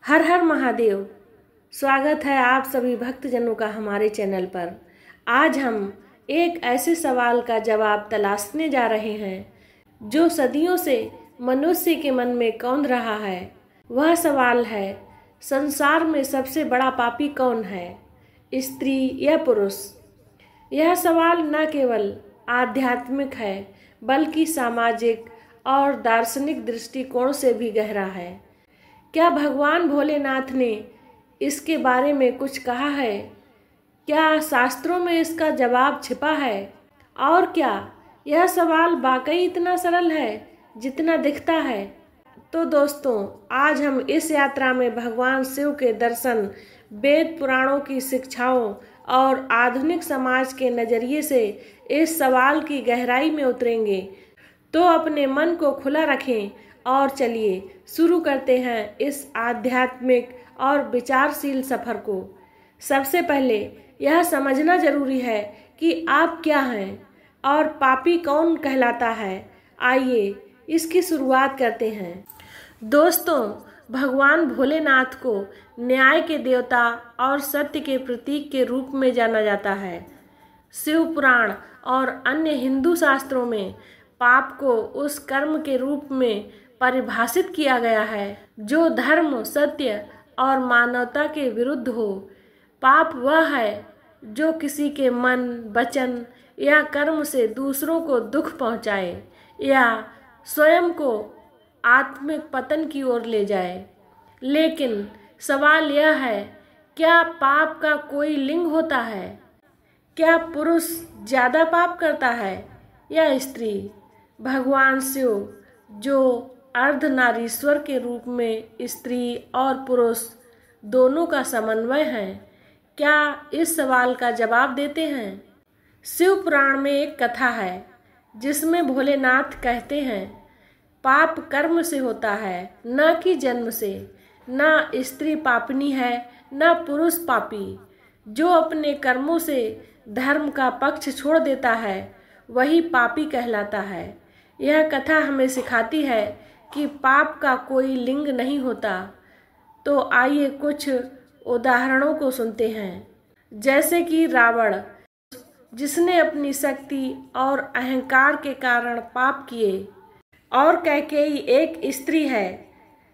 हर हर महादेव। स्वागत है आप सभी भक्तजनों का हमारे चैनल पर। आज हम एक ऐसे सवाल का जवाब तलाशने जा रहे हैं जो सदियों से मनुष्य के मन में कौंध रहा है। वह सवाल है, संसार में सबसे बड़ा पापी कौन है, स्त्री या पुरुष? यह सवाल न केवल आध्यात्मिक है बल्कि सामाजिक और दार्शनिक दृष्टिकोण से भी गहरा है। क्या भगवान भोलेनाथ ने इसके बारे में कुछ कहा है? क्या शास्त्रों में इसका जवाब छिपा है? और क्या यह सवाल वाकई इतना सरल है जितना दिखता है? तो दोस्तों, आज हम इस यात्रा में भगवान शिव के दर्शन, वेद पुराणों की शिक्षाओं और आधुनिक समाज के नज़रिए से इस सवाल की गहराई में उतरेंगे। तो अपने मन को खुला रखें और चलिए शुरू करते हैं इस आध्यात्मिक और विचारशील सफ़र को। सबसे पहले यह समझना जरूरी है कि आप क्या हैं और पापी कौन कहलाता है। आइए इसकी शुरुआत करते हैं। दोस्तों, भगवान भोलेनाथ को न्याय के देवता और सत्य के प्रतीक के रूप में जाना जाता है। शिव पुराण और अन्य हिंदू शास्त्रों में पाप को उस कर्म के रूप में परिभाषित किया गया है जो धर्म, सत्य और मानवता के विरुद्ध हो। पाप वह है जो किसी के मन, वचन या कर्म से दूसरों को दुख पहुंचाए या स्वयं को आत्मिक पतन की ओर ले जाए। लेकिन सवाल यह है, क्या पाप का कोई लिंग होता है? क्या पुरुष ज़्यादा पाप करता है या स्त्री? भगवान शिव, जो अर्धनारीश्वर के रूप में स्त्री और पुरुष दोनों का समन्वय है, क्या इस सवाल का जवाब देते हैं? शिव पुराण में एक कथा है जिसमें भोलेनाथ कहते हैं, पाप कर्म से होता है, न कि जन्म से। न स्त्री पापनी है न पुरुष पापी। जो अपने कर्मों से धर्म का पक्ष छोड़ देता है वही पापी कहलाता है। यह कथा हमें सिखाती है कि पाप का कोई लिंग नहीं होता। तो आइए कुछ उदाहरणों को सुनते हैं। जैसे कि रावण, जिसने अपनी शक्ति और अहंकार के कारण पाप किए, और कैकेयी एक स्त्री है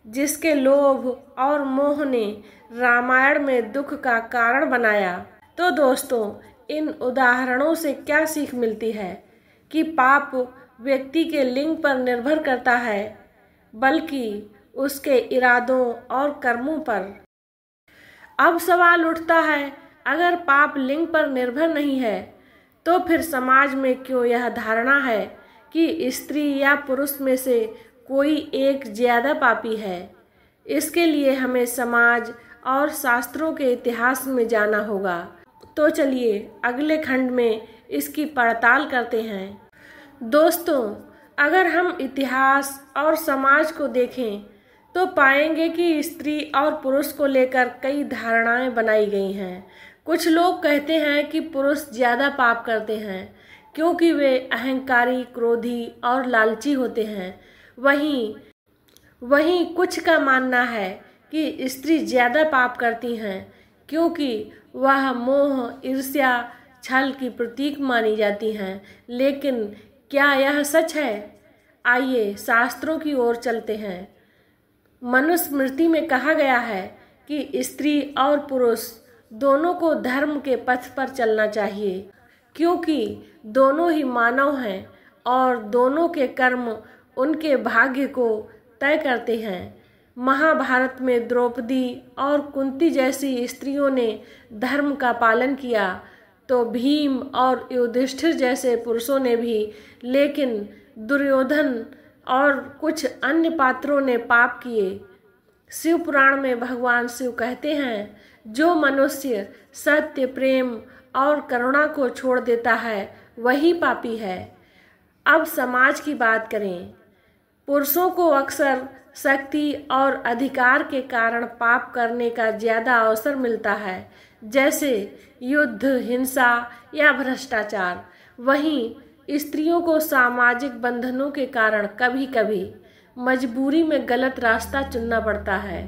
जिसके लोभ और मोह ने रामायण में दुख का कारण बनाया। तो दोस्तों, इन उदाहरणों से क्या सीख मिलती है कि पाप व्यक्ति के लिंग पर निर्भर करता है बल्कि उसके इरादों और कर्मों पर। अब सवाल उठता है, अगर पाप लिंग पर निर्भर नहीं है तो फिर समाज में क्यों यह धारणा है कि स्त्री या पुरुष में से कोई एक ज़्यादा पापी है? इसके लिए हमें समाज और शास्त्रों के इतिहास में जाना होगा। तो चलिए अगले खंड में इसकी पड़ताल करते हैं। दोस्तों, अगर हम इतिहास और समाज को देखें तो पाएंगे कि स्त्री और पुरुष को लेकर कई धारणाएं बनाई गई हैं। कुछ लोग कहते हैं कि पुरुष ज़्यादा पाप करते हैं क्योंकि वे अहंकारी, क्रोधी और लालची होते हैं। वहीं कुछ का मानना है कि स्त्री ज़्यादा पाप करती हैं क्योंकि वह मोह, ईर्ष्या, छल की प्रतीक मानी जाती हैं। लेकिन क्या यह सच है? आइए शास्त्रों की ओर चलते हैं। मनुस्मृति में कहा गया है कि स्त्री और पुरुष दोनों को धर्म के पथ पर चलना चाहिए क्योंकि दोनों ही मानव हैं और दोनों के कर्म उनके भाग्य को तय करते हैं। महाभारत में द्रौपदी और कुंती जैसी स्त्रियों ने धर्म का पालन किया तो भीम और युधिष्ठिर जैसे पुरुषों ने भी। लेकिन दुर्योधन और कुछ अन्य पात्रों ने पाप किए। शिव पुराण में भगवान शिव कहते हैं, जो मनुष्य सत्य, प्रेम और करुणा को छोड़ देता है वही पापी है। अब समाज की बात करें। पुरुषों को अक्सर शक्ति और अधिकार के कारण पाप करने का ज़्यादा अवसर मिलता है, जैसे युद्ध, हिंसा या भ्रष्टाचार। वहीं स्त्रियों को सामाजिक बंधनों के कारण कभी कभी मजबूरी में गलत रास्ता चुनना पड़ता है।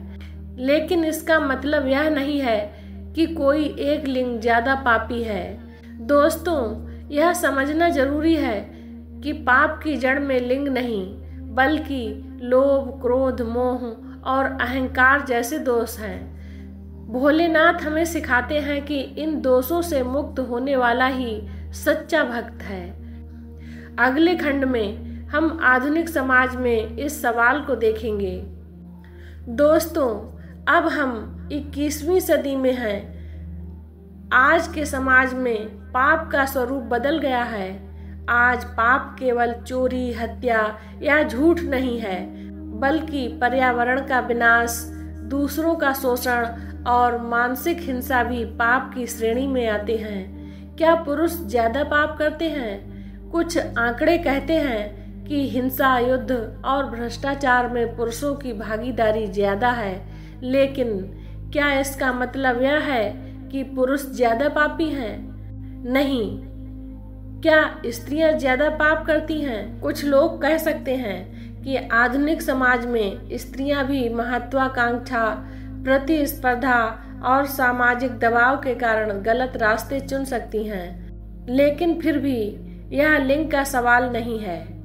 लेकिन इसका मतलब यह नहीं है कि कोई एक लिंग ज्यादा पापी है। दोस्तों, यह समझना जरूरी है कि पाप की जड़ में लिंग नहीं, बल्कि लोभ, क्रोध, मोह और अहंकार जैसे दोष हैं। भोलेनाथ हमें सिखाते हैं कि इन दोषों से मुक्त होने वाला ही सच्चा भक्त है। अगले खंड में हम आधुनिक समाज में इस सवाल को देखेंगे। दोस्तों, अब हम 21वीं सदी में हैं। आज के समाज में पाप का स्वरूप बदल गया है। आज पाप केवल चोरी, हत्या या झूठ नहीं है, बल्कि पर्यावरण का विनाश, दूसरों का शोषण और मानसिक हिंसा भी पाप की श्रेणी में आते हैं। क्या पुरुष ज्यादा पाप करते हैं? कुछ आंकड़े कहते हैं कि हिंसा, युद्ध और भ्रष्टाचार में पुरुषों की भागीदारी ज्यादा है, लेकिन क्या इसका मतलब यह है कि पुरुष ज्यादा पापी हैं? नहीं। क्या स्त्रियां ज्यादा पाप करती हैं? कुछ लोग कह सकते हैं कि आधुनिक समाज में स्त्रियां भी महत्वाकांक्षा, प्रतिस्पर्धा और सामाजिक दबाव के कारण गलत रास्ते चुन सकती हैं, लेकिन फिर भी यह लिंग का सवाल नहीं है।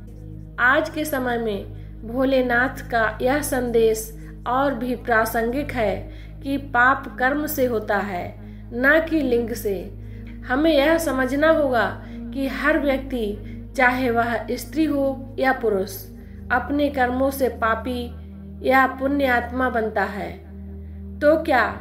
आज के समय में भोलेनाथ का यह संदेश और भी प्रासंगिक है कि पाप कर्म से होता है, न कि लिंग से। हमें यह समझना होगा कि हर व्यक्ति, चाहे वह स्त्री हो या पुरुष, अपने कर्मों से पापी या पुण्य आत्मा बनता है। तो क्या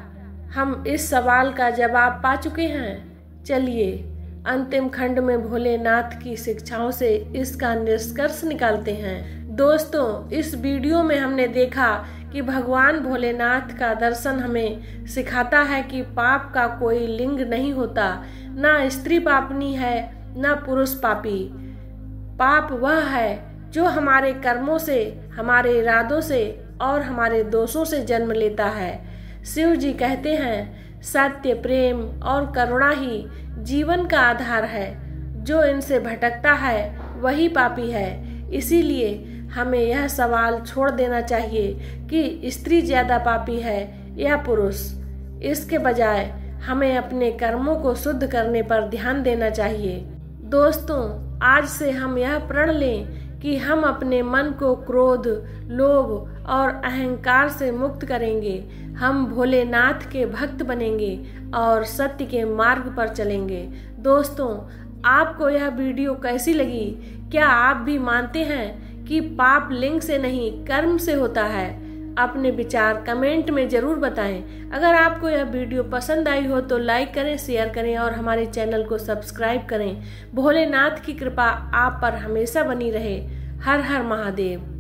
हम इस सवाल का जवाब पा चुके हैं? चलिए अंतिम खंड में भोलेनाथ की शिक्षाओं से इसका निष्कर्ष निकालते हैं। दोस्तों, इस वीडियो में हमने देखा कि भगवान भोलेनाथ का दर्शन हमें सिखाता है कि पाप का कोई लिंग नहीं होता। ना स्त्री पापनी है, ना पुरुष पापी। पाप वह है जो हमारे कर्मों से, हमारे इरादों से और हमारे दोषों से जन्म लेता है। शिव जी कहते हैं, सत्य, प्रेम और करुणा ही जीवन का आधार है। जो इनसे भटकता है वही पापी है। इसीलिए हमें यह सवाल छोड़ देना चाहिए कि स्त्री ज्यादा पापी है या पुरुष। इसके बजाय हमें अपने कर्मों को शुद्ध करने पर ध्यान देना चाहिए। दोस्तों, आज से हम यह प्रण लें कि हम अपने मन को क्रोध, लोभ और अहंकार से मुक्त करेंगे। हम भोलेनाथ के भक्त बनेंगे और सत्य के मार्ग पर चलेंगे। दोस्तों, आपको यह वीडियो कैसी लगी? क्या आप भी मानते हैं कि पाप लिंग से नहीं, कर्म से होता है? अपने विचार कमेंट में जरूर बताएं। अगर आपको यह वीडियो पसंद आई हो तो लाइक करें, शेयर करें और हमारे चैनल को सब्सक्राइब करें। भोलेनाथ की कृपा आप पर हमेशा बनी रहे। हर हर महादेव।